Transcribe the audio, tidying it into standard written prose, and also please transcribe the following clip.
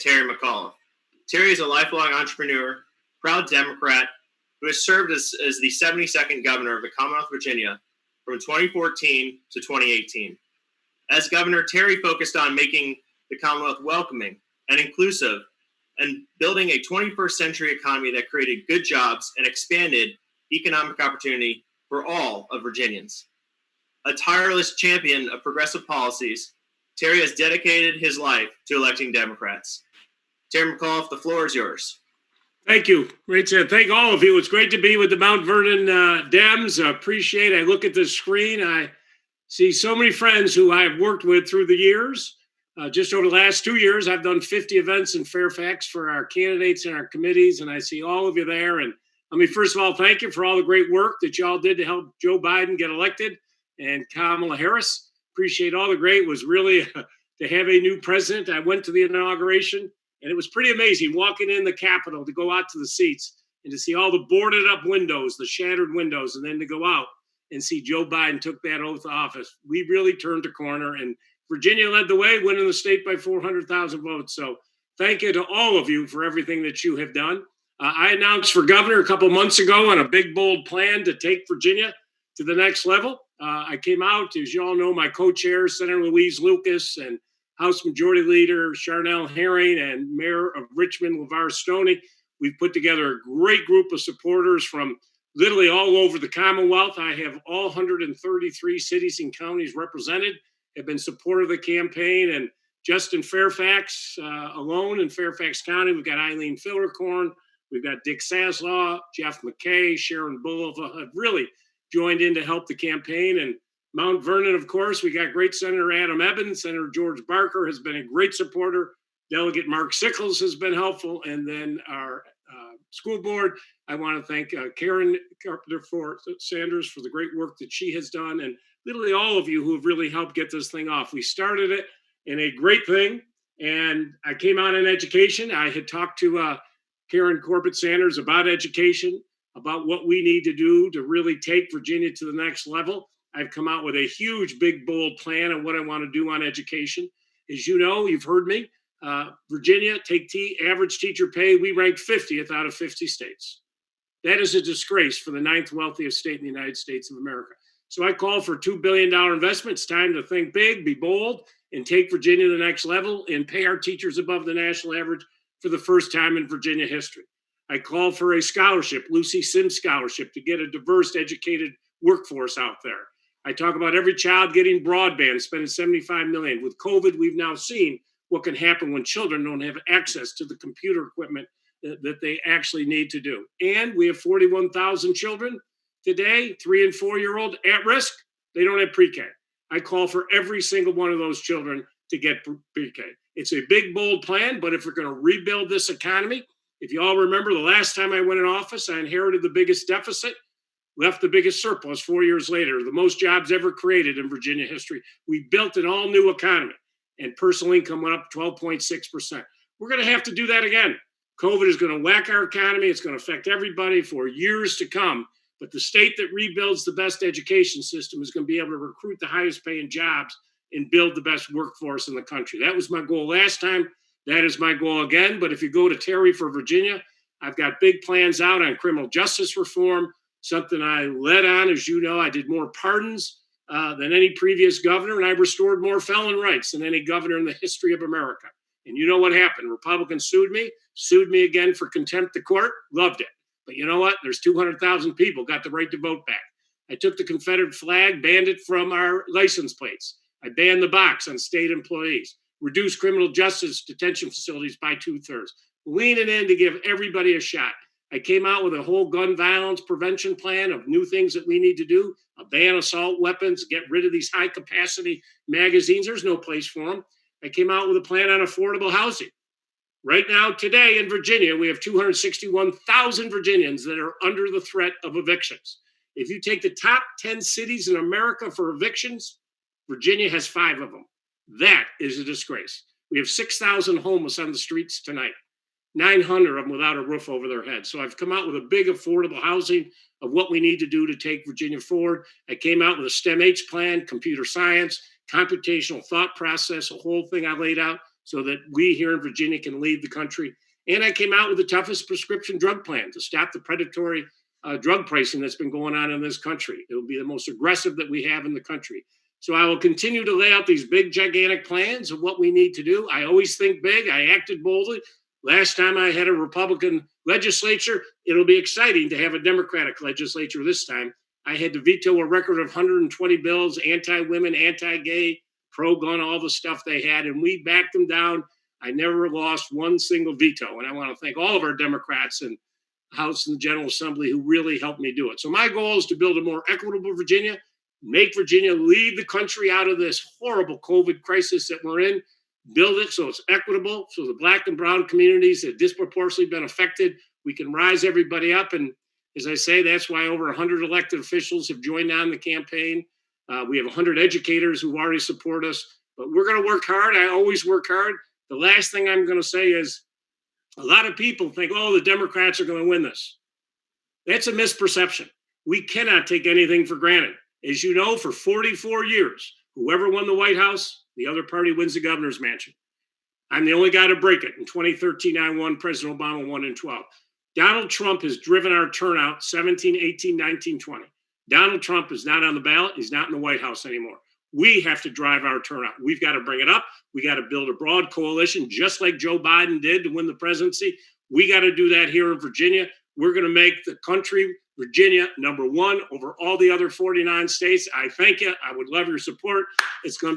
Terry McAuliffe. Terry is a lifelong entrepreneur, proud Democrat, who has served as the 72nd governor of the Commonwealth of Virginia from 2014 to 2018. As governor, Terry focused on making the Commonwealth welcoming and inclusive and building a 21st century economy that created good jobs and expanded economic opportunity for all of Virginians. A tireless champion of progressive policies, Terry has dedicated his life to electing Democrats. Terry McAuliffe, the floor is yours. Thank you. Great to thank all of you. It's great to be with the Mount Vernon Dems. I appreciate it. I look at the screen. I see so many friends who I've worked with through the years. Just over the last 2 years, I've done 50 events in Fairfax for our candidates and our committees, and I see all of you there. And let me first of all thank you for all the great work that y'all did to help Joe Biden get elected and Kamala Harris. Appreciate all the great. It was really to have a new president. I went to the inauguration, and it was pretty amazing walking in the Capitol to go out to the seats and to see all the boarded up windows, the shattered windows, and then to go out and see Joe Biden took that oath of office. We really turned a corner, and Virginia led the way, winning the state by 400,000 votes. So thank you to all of you for everything that you have done. I announced for governor a couple months ago on a big, bold plan to take Virginia to the next level. I came out, as you all know, my co-chairs, Senator Louise Lucas and House Majority Leader Charnel Herring and Mayor of Richmond, LeVar Stoney. We've put together a great group of supporters from literally all over the Commonwealth. I have all 133 cities and counties represented, have been supportive of the campaign. And just in Fairfax alone, in Fairfax County, we've got Eileen Fillercorn, we've got Dick Saslaw, Jeff McKay, Sharon Bulova have really joined in to help the campaign. And Mount Vernon, of course, we got great Senator Adam Evans. Senator George Barker has been a great supporter. Delegate Mark Sickles has been helpful. And then our school board, I want to thank Karen Carpenter Sanders for the great work that she has done. And literally all of you who have really helped get this thing off. We started it in a great thing. And I came out in education. I had talked to Karen Corbett Sanders about education, about what we need to do to really take Virginia to the next level. I've come out with a huge, big, bold plan on what I want to do on education. As you know, you've heard me, Virginia, average teacher pay, we ranked 50th out of 50 states. That is a disgrace for the 9th wealthiest state in the United States of America. So I call for $2 billion investment. It's time to think big, be bold, and take Virginia to the next level and pay our teachers above the national average for the first time in Virginia history. I call for a scholarship, Lucy Sims Scholarship, to get a diverse, educated workforce out there. I talk about every child getting broadband, spending $75 million. With COVID, we've now seen what can happen when children don't have access to the computer equipment that they actually need to do. And we have 41,000 children today, 3 and 4 year old at risk. They don't have pre-K. I call for every single one of those children to get pre-K. It's a big, bold plan, but if we're going to rebuild this economy, if you all remember the last time I went in office, I inherited the biggest deficit, left the biggest surplus 4 years later, the most jobs ever created in Virginia history. We built an all new economy and personal income went up 12.6%. We're going to have to do that again. COVID is going to whack our economy. It's going to affect everybody for years to come. But the state that rebuilds the best education system is going to be able to recruit the highest paying jobs and build the best workforce in the country. That was my goal last time. That is my goal again. But if you go to Terry for Virginia, I've got big plans out on criminal justice reform, something I led on. As you know, I did more pardons than any previous governor, and I restored more felon rights than any governor in the history of America. And you know what happened? Republicans sued me again for contempt of court, loved it. But you know what? There's 200,000 people got the right to vote back. I took the Confederate flag, banned it from our license plates. I banned the box on state employees, reduced criminal justice detention facilities by 2/3, leaning in to give everybody a shot. I came out with a whole gun violence prevention plan of new things that we need to do, a ban assault weapons, get rid of these high capacity magazines. There's no place for them. I came out with a plan on affordable housing. Right now, today in Virginia, we have 261,000 Virginians that are under the threat of evictions. If you take the top 10 cities in America for evictions, Virginia has 5 of them. That is a disgrace. We have 6,000 homeless on the streets tonight, 900 of them without a roof over their heads. So I've come out with a big affordable housing of what we need to do to take Virginia forward. I came out with a STEM H plan, computer science, computational thought process, a whole thing I laid out. so that we here in Virginia can lead the country. And I came out with the toughest prescription drug plan to stop the predatory drug pricing that's been going on in this country. It will be the most aggressive that we have in the country. So I will continue to lay out these big, gigantic plans of what we need to do. I always think big. I acted boldly. Last time I had a Republican legislature, it'll be exciting to have a Democratic legislature this time. I had to veto a record of 120 bills, anti-women, anti-gay, pro-gun, all the stuff they had, and we backed them down. I never lost one single veto, and I want to thank all of our Democrats in the House and the General Assembly who really helped me do it. So my goal is to build a more equitable Virginia, make Virginia lead the country out of this horrible COVID crisis that we're in, build it so it's equitable, so the Black and brown communities that disproportionately been affected, we can rise everybody up. And as I say, that's why over 100 elected officials have joined on the campaign. We have 100 educators who already support us, but we're going to work hard. I always work hard. The last thing I'm going to say is a lot of people think, oh, the Democrats are going to win this. That's a misperception. We cannot take anything for granted. As you know, for 44 years, whoever won the White House, the other party wins the governor's mansion. I'm the only guy to break it. In 2013, I won. President Obama won in 12. Donald Trump has driven our turnout 17, 18, 19, 20. Donald Trump is not on the ballot. He's not in the White House anymore. We have to drive our turnout. We've got to bring it up. We got to build a broad coalition, just like Joe Biden did to win the presidency. We got to do that here in Virginia. We're going to make the country, Virginia, number one over all the other 49 states. I thank you. I would love your support. It's going to be